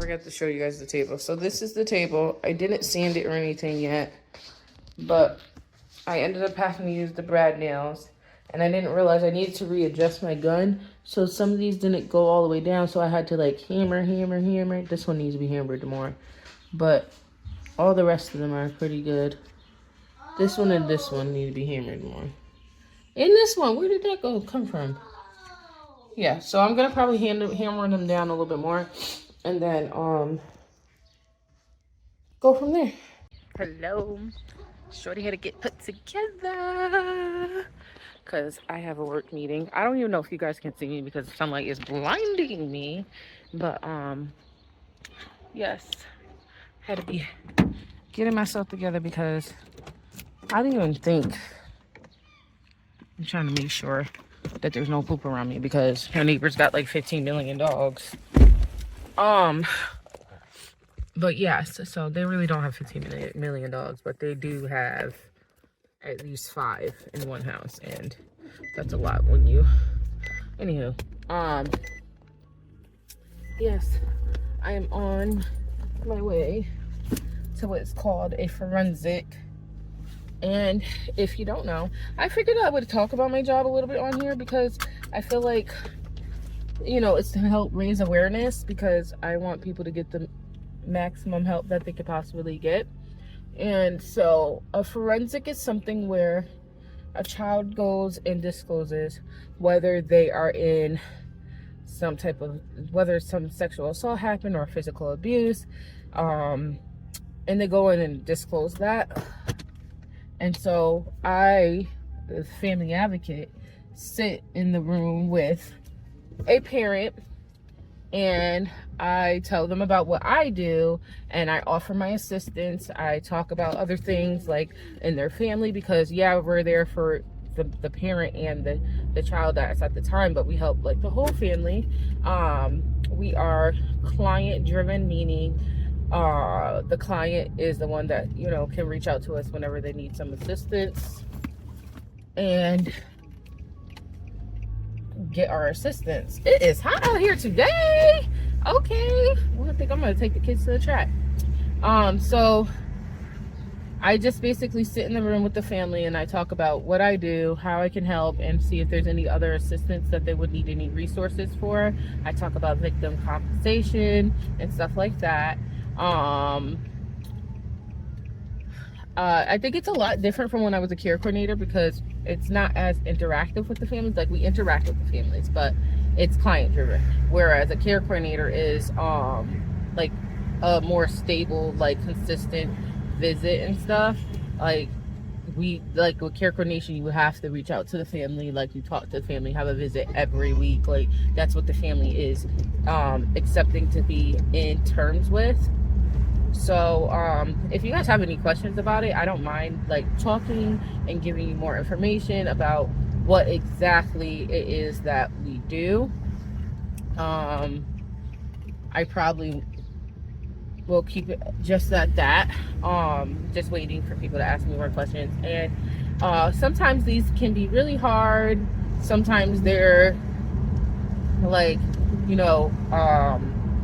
forgot to show you guys the table. So this is the table. I didn't sand it or anything yet, but I ended up having to use the brad nails, and I didn't realize I needed to readjust my gun. So some of these didn't go all the way down, so I had to like hammer. This one needs to be hammered more, but all the rest of them are pretty good. This one and this one need to be hammered more. And this one, where did that come from? Yeah, so I'm gonna probably hammer them down a little bit more, and then go from there. Hello, shorty had to get put together because I have a work meeting. I don't even know if you guys can see me because the sunlight is blinding me, but yes, had to be getting myself together because I didn't even think. I'm trying to make sure that there's no poop around me because my neighbor's got like 15 million dogs. But yes, so they really don't have 15 million dogs, but they do have at least 5 in one house, and that's a lot when you. Anywho, yes, I am on my way to what's called a forensic. And if you don't know, I figured I would talk about my job a little bit on here because I feel like, you know, it's to help raise awareness because I want people to get the maximum help that they could possibly get. And so a forensic is something where a child goes and discloses whether they are in some type of, whether some sexual assault happened or physical abuse, and they go in and disclose that. And so I, the family advocate, sit in the room with a parent and I tell them about what I do and I offer my assistance. I talk about other things like in their family because yeah, we're there for the parent and the child that's at the time, but we help like the whole family. We are client driven, meaning the client is the one that, you know, can reach out to us whenever they need some assistance and get our assistance. It is hot out here today. Okay, well, I think I'm gonna take the kids to the track. So I just basically sit in the room with the family and I talk about what I do, how I can help, and see if there's any other assistance that they would need, any resources for. I talk about victim compensation and stuff like that. I think it's a lot different from when I was a care coordinator because it's not as interactive with the families. Like, we interact with the families, but it's client driven. Whereas a care coordinator is like a more stable, like consistent visit and stuff. Like with care coordination, you would have to reach out to the family, like you talk to the family, have a visit every week. Like, that's what the family is accepting to be in terms with. So if you guys have any questions about it, I don't mind like talking and giving you more information about what exactly it is that we do. I probably will keep it just at that. Just waiting for people to ask me more questions. And sometimes these can be really hard. Sometimes they're like, you know,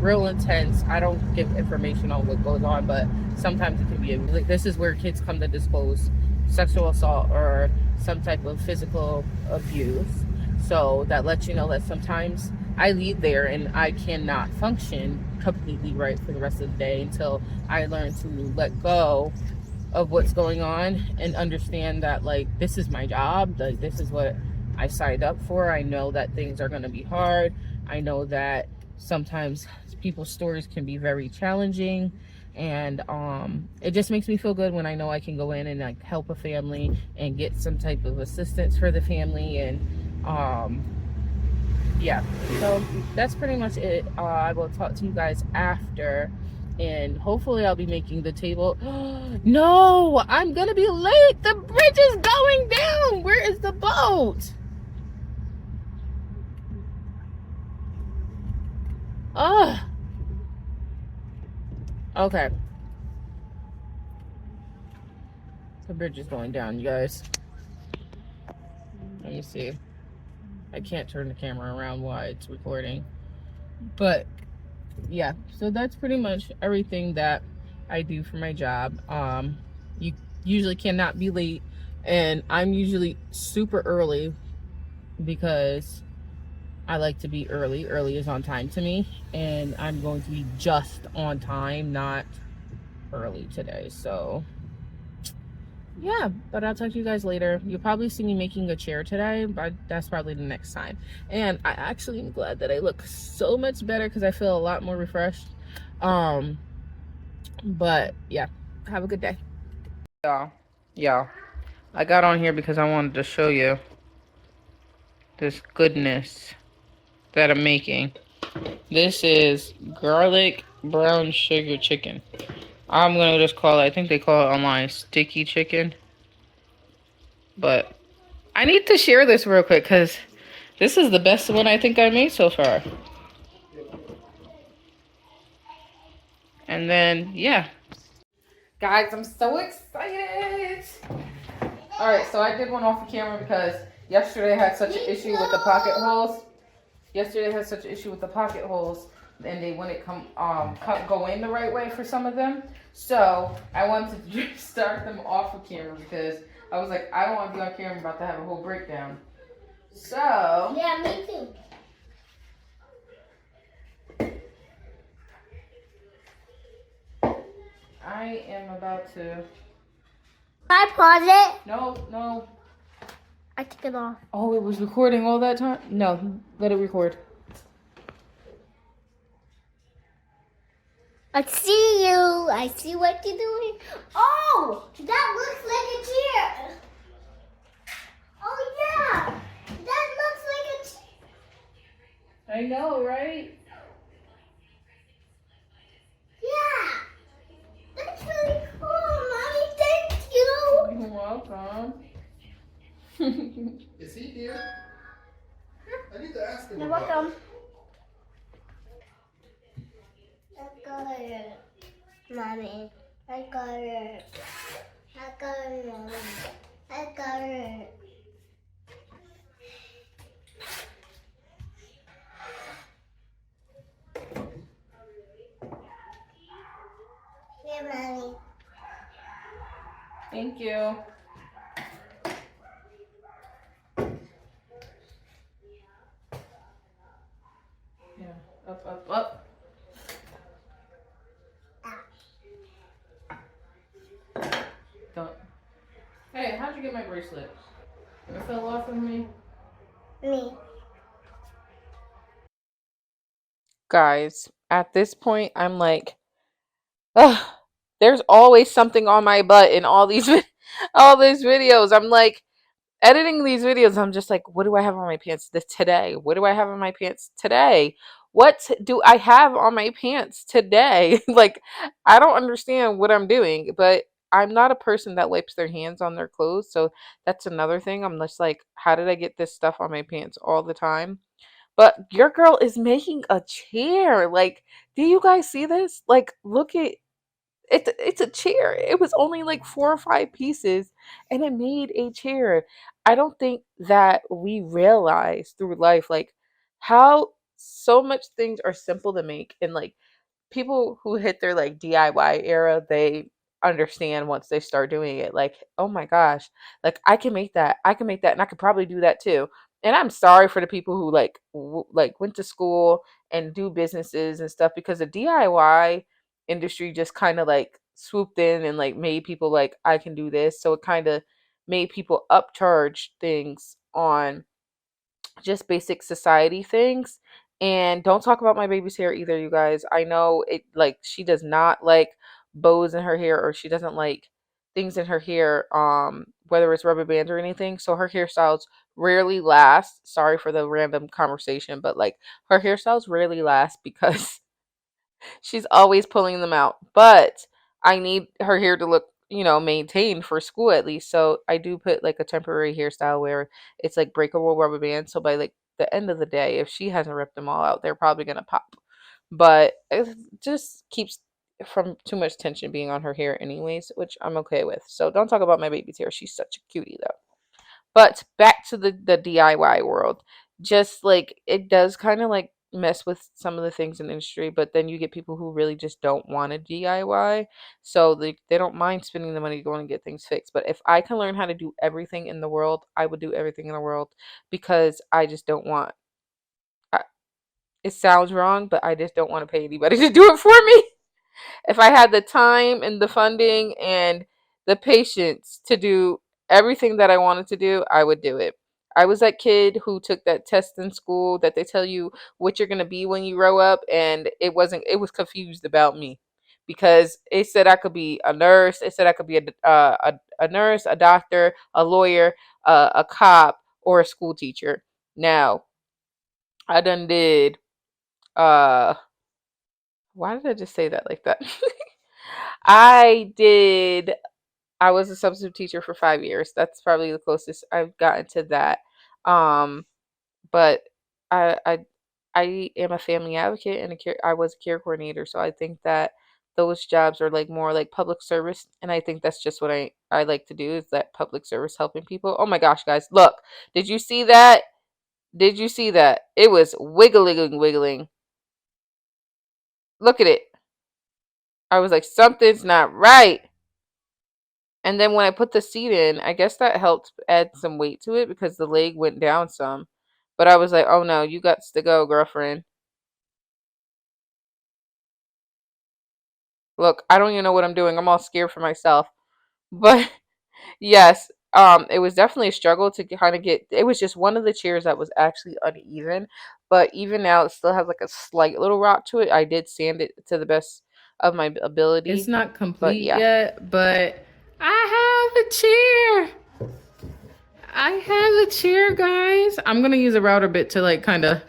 real intense. I don't give information on what goes on, but sometimes it can be like, this is where kids come to disclose sexual assault or some type of physical abuse. So that lets you know that sometimes I leave there and I cannot function completely right for the rest of the day until I learn to let go of what's going on and understand that, like, this is my job, like, this is what I signed up for. I know that things are going to be hard. I know that sometimes people's stories can be very challenging, and it just makes me feel good when I know I can go in and like help a family and get some type of assistance for the family. And yeah, so that's pretty much it. I will talk to you guys after, and hopefully I'll be making the table. No, I'm gonna be late. The bridge is going down. Where is the boat? Oh, okay. The bridge is going down, you guys. Let me see. I can't turn the camera around while it's recording, but yeah, so that's pretty much everything that I do for my job. You usually cannot be late, and I'm usually super early because I like to be early. Early is on time to me, and I'm going to be just on time, not early today. So yeah, but I'll talk to you guys later. You'll probably see me making a chair today, but that's probably the next time. And I actually am glad that I look so much better because I feel a lot more refreshed. Um, but yeah, have a good day. Yeah, I got on here because I wanted to show you this goodness that I'm making. This is garlic brown sugar chicken. I'm gonna just call it, I think they call it online sticky chicken. But I need to share this real quick because this is the best one I think I made so far. And then, yeah. Guys, I'm so excited. All right, so I did one off the camera because yesterday I had such an issue with the pocket holes. And they wouldn't go in the right way for some of them. So I wanted to start them off of camera because I was like, I don't want to be on camera about to have a whole breakdown. So yeah, me too. I am about to. I pause it. No. I took it off. Oh, it was recording all that time? No, let it record. I see you. I see what you're doing. Oh, that looks like a chair. Oh, yeah. That looks like a chair. I know, right? Yeah. That's really cool, Mommy. Thank you. You're welcome. Is he here? I need to ask him. You're about welcome. it. I got it, Mommy. I got it. I got it, Mommy. I got it. Here, Mommy. Thank you. Yeah, up. Don't. Hey, how'd you get my bracelet? It fell off of me. Me. Guys, at this point, I'm like, ugh, there's always something on my butt in all these all these videos. I'm like editing these videos. I'm just like, what do I have on my pants today? What do I have on my pants today? What do I have on my pants today? Like, I don't understand what I'm doing, but I'm not a person that wipes their hands on their clothes. So that's another thing. I'm just like, how did I get this stuff on my pants all the time? But your girl is making a chair. Like, do you guys see this? Like, look at it. It's a chair. It was only like 4 or 5 pieces, and it made a chair. I don't think that we realize through life, like, how so much things are simple to make, and like people who hit their like DIY era, they understand once they start doing it. Like, oh my gosh, like I can make that. I can make that, and I could probably do that too. And I'm sorry for the people who like like went to school and do businesses and stuff because the DIY industry just kind of like swooped in and like made people like I can do this. So it kind of made people upcharge things on just basic society things. And don't talk about my baby's hair either, you guys. I know it, like, she does not like bows in her hair, or she doesn't like things in her hair, whether it's rubber bands or anything. So her hairstyles rarely last. Sorry for the random conversation, but like her hairstyles rarely last because she's always pulling them out. But I need her hair to look, maintained for school at least. So I do put like a temporary hairstyle where it's like breakable rubber bands. So by like the end of the day, if she hasn't ripped them all out, they're probably gonna pop. But it just keeps from too much tension being on her hair anyways, which I'm okay with. So don't talk about my baby's hair. She's such a cutie though. But back to the DIY world. Just like it does kind of like mess with some of the things in the industry, but then you get people who really just don't want to DIY. So they don't mind spending the money to go and get things fixed. But if I can learn how to do everything in the world, I would do everything in the world because I just don't want, I, it sounds wrong, but I just don't want to pay anybody to do it for me. If I had the time and the funding and the patience to do everything that I wanted to do, I would do it. I was that kid who took that test in school that they tell you what you're going to be when you grow up, and it was confused about me because it said I could be a nurse, it said I could be a nurse, a doctor, a lawyer, a cop, or a school teacher. Now, I done did, uh, why did I just say that like that? I did I was a substitute teacher for 5 years. That's probably the closest I've gotten to that. Um, but I I I am a family advocate and I was a care coordinator, so I think that those jobs are like more like public service, and I think that's just what I like to do is that public service helping people. Oh my gosh, guys, look. Did you see that? Did you see that? It was wiggling wiggling. Look at it. I was like something's not right. And then when I put the seat in, I guess that helped add some weight to it because the leg went down some. But I was like, oh no, you got to go, girlfriend. Look, I don't even know what I'm doing. I'm all scared for myself. But yes, it was definitely a struggle to kind of get. It was just one of the chairs that was actually uneven. But even now, it still has like a slight little rock to it. I did sand it to the best of my It's ability. not But complete yeah. yet, but I have a chair. I have a chair, guys. I'm gonna use a router bit to like kind of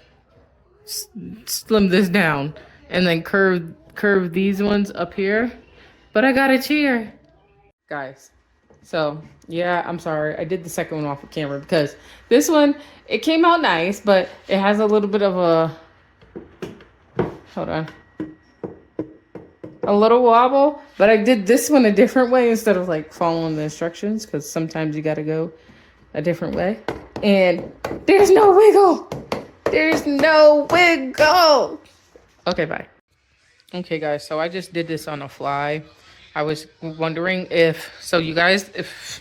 slim this down and then curve these ones up here. But I got a chair, guys. So yeah, I'm sorry. I did the second one off of camera because this one it came out nice, but it has a little bit of a hold on. A little wobble, but I did this one a different way instead of like following the instructions because sometimes you got to go a different way. And there's no wiggle. There's no wiggle. Okay, bye. Okay, guys, so I just did this on the fly. I was wondering if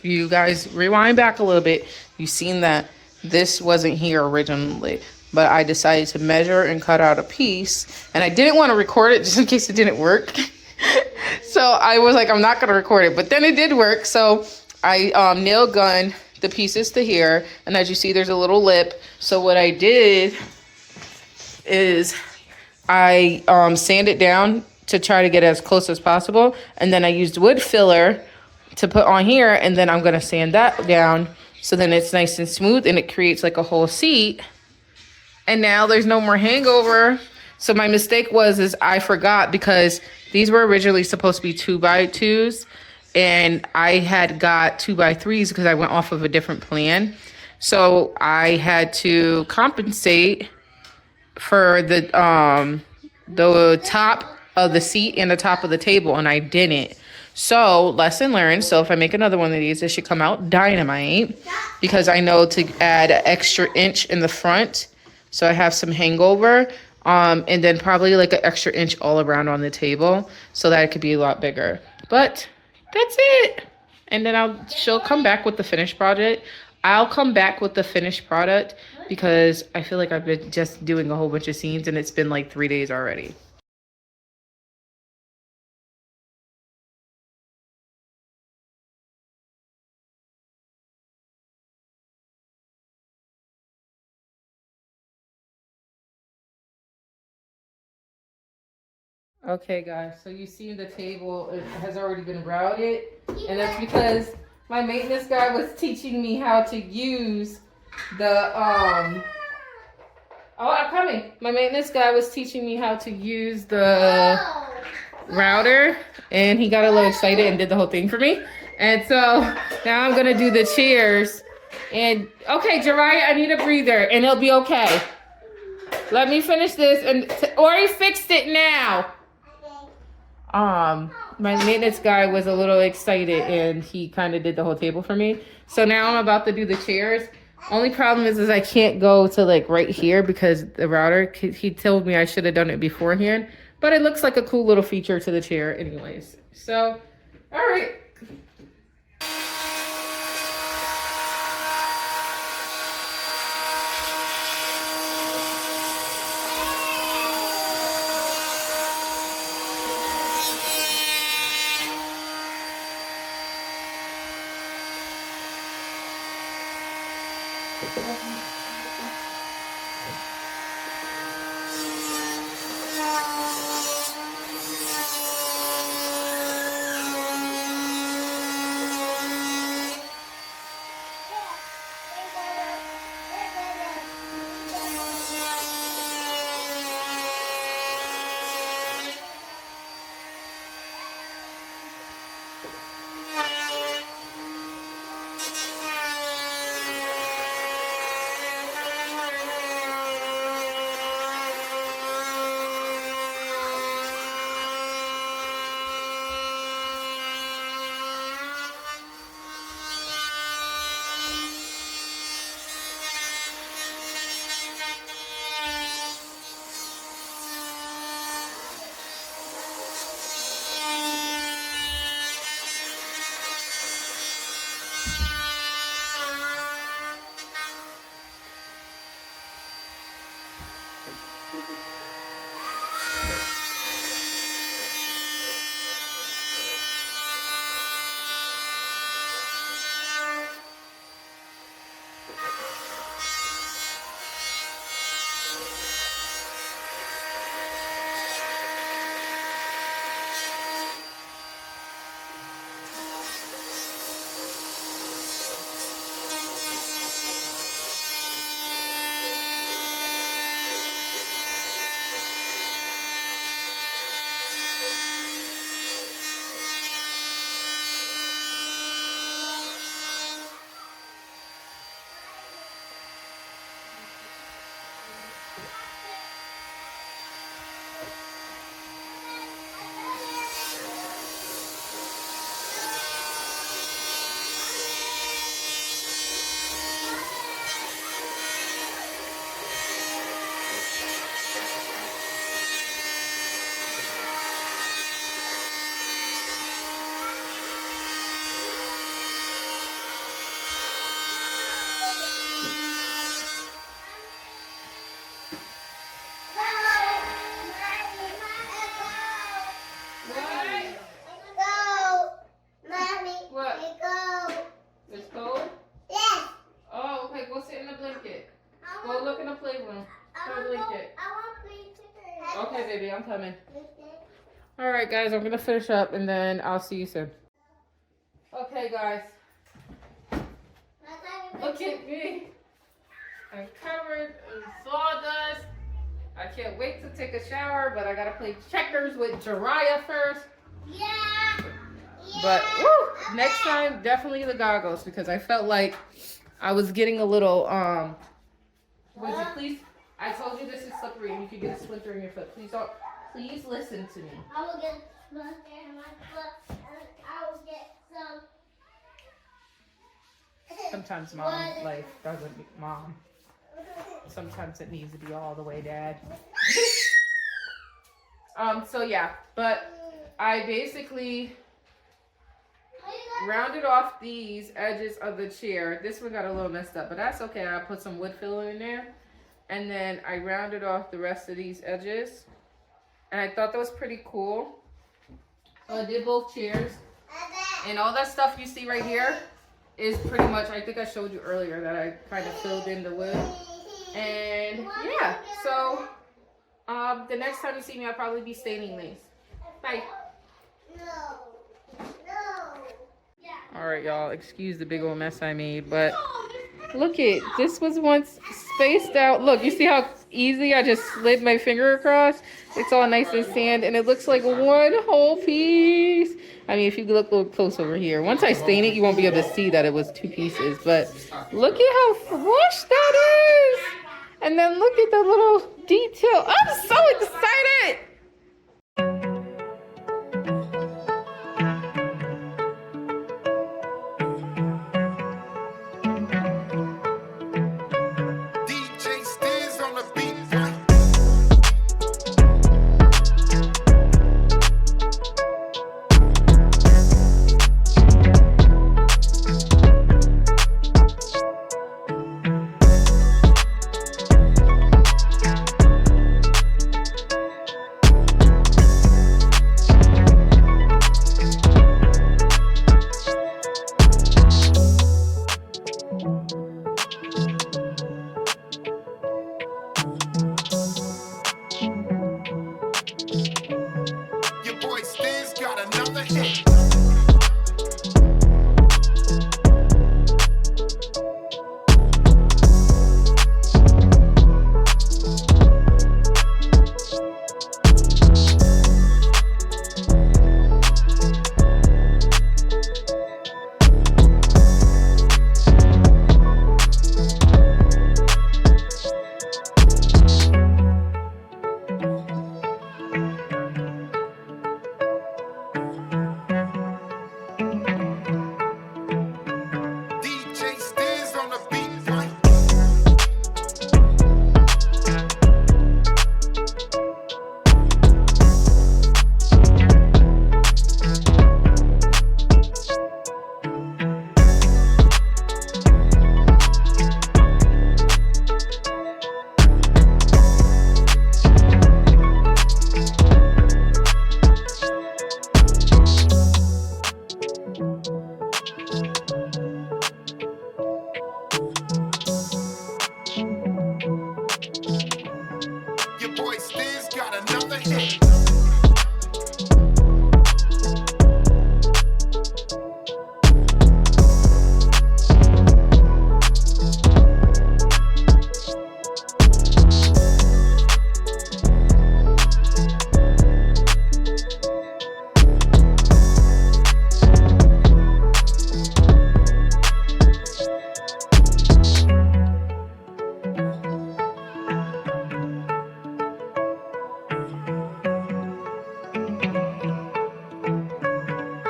you guys rewind back a little bit, you've seen that this wasn't here originally, but I decided to measure and cut out a piece, and I didn't want to record it just in case it didn't work. So I was like, I'm not going to record it, but then it did work. So I nail gunned the pieces to here, and as you see, there's a little lip. So what I did is I sand it down to try to get as close as possible, and then I used wood filler to put on here, and then I'm gonna sand that down so then it's nice and smooth and it creates like a whole seat. And now there's no more hangover. So my mistake is I forgot because these were originally supposed to be 2x2s, and I had got 2x3s because I went off of a different plan. So I had to compensate for the top of the seat and the top of the table, and I didn't. So lesson learned. So if I make another one of these, it should come out dynamite because I know to add an extra inch in the front, so I have some hangover, and then probably like an extra inch all around on the table so that it could be a lot bigger. But that's it. And then she'll come back with the finished project. I'll come back with the finished product because I feel like I've been just doing a whole bunch of scenes and it's been like 3 days already. Okay, guys, so you see the table, it has already been routed, and that's because my maintenance guy was teaching me how to use the, oh, I'm coming. My maintenance guy was teaching me how to use the router, and he got a little excited and did the whole thing for me. And so now I'm gonna do the chairs. And okay, Jariah, I need a breather, and it'll be okay. Let me finish this, and Ori fixed it now. My maintenance guy was a little excited and he kind of did the whole table for me. So now I'm about to do the chairs. Only problem is I can't go to like right here because the router, he told me I should have done it beforehand, but it looks like a cool little feature to the chair anyways. So, all right. Okay, baby, I'm coming. All right, guys, I'm gonna finish up and then I'll see you soon. Okay, guys, look at me. I'm covered in sawdust. I can't wait to take a shower, but I gotta play checkers with Jiraiya first. Yeah. But woo, next time, definitely the goggles because I felt like I was getting a little would you please? I told you this is slippery and you could get a splinter in your foot. Please don't. Please listen to me. I will get a splinter in my foot and I will get some. Sometimes mom life doesn't mom. Sometimes it needs to be all the way dad. So yeah, but I basically rounded off these edges of the chair. This one got a little messed up, but that's okay. I put some wood filler in there. And then I rounded off the rest of these edges. And I thought that was pretty cool. So I did both chairs. And all that stuff you see right here is pretty much, I think I showed you earlier that I kind of filled in the wood. And yeah, so the next time you see me, I'll probably be staining these. Bye. No. All right, y'all, excuse the big old mess I made, but look it, this was once spaced out. Look, you see how easy I just slid my finger across? It's all nice and sand, and it looks like one whole piece. I mean, if you look a little close over here. Once I stain it, you won't be able to see that it was two pieces, but look at how flush that is. And then look at the little detail. I'm so excited.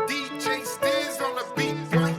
DJ Stiz on the beat, right?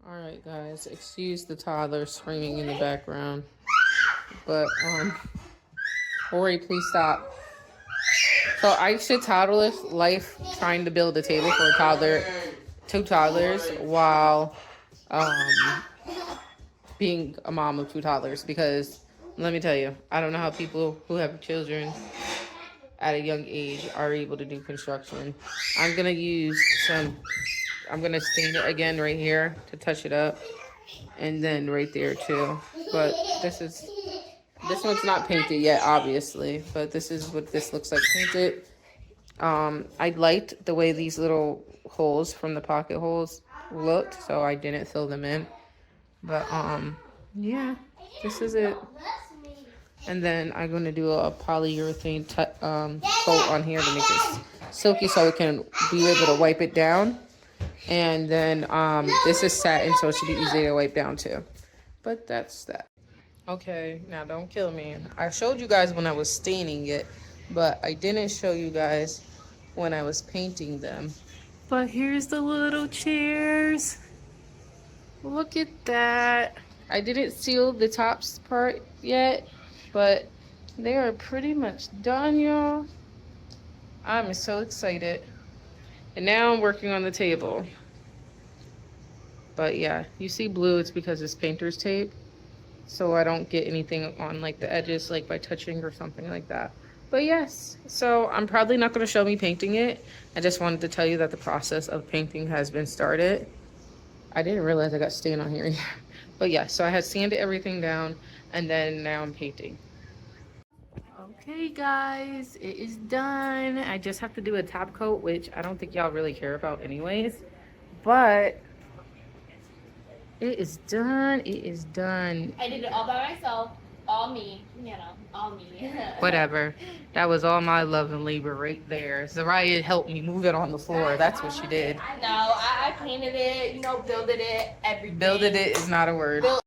All right, guys, excuse the toddler screaming in the background, but Ori, please stop. So Aisha Toddler's life trying to build a table for a toddler, 2 toddlers, while being a mom of 2 toddlers. Because let me tell you, I don't know how people who have children at a young age are able to do construction. I'm gonna stain it again right here to touch it up, and then right there too. But this one's not painted yet, obviously, but this is what this looks like painted. I liked the way these little holes from the pocket holes looked, so I didn't fill them in. But yeah, this is it. And then I'm gonna do a polyurethane coat on here to make it silky, so we can be able to wipe it down. And then this is satin, so it should be easy to wipe down too. But that's that. Okay, now don't kill me. I showed you guys when I was staining it, but I didn't show you guys when I was painting them. But here's the little chairs. Look at that. I didn't seal the tops part yet, but they are pretty much done, y'all. I'm so excited. And now I'm working on the table. But yeah, you see blue, it's because it's painter's tape. So I don't get anything on like the edges, like by touching or something like that. But yes, so I'm probably not going to show me painting it. I just wanted to tell you that the process of painting has been started. I didn't realize I got stain on here. But yeah, so I had sanded everything down, and then now I'm painting. Okay guys, it is done. I just have to do a top coat, which I don't think y'all really care about anyways. But it is done. It is done. I did it all by myself. All me. You know, all me. Whatever. That was all my love and labor right there. Zaraya helped me move it on the floor. That's what she did. No, I painted it, you know, builded it, everything. Builded it is not a word.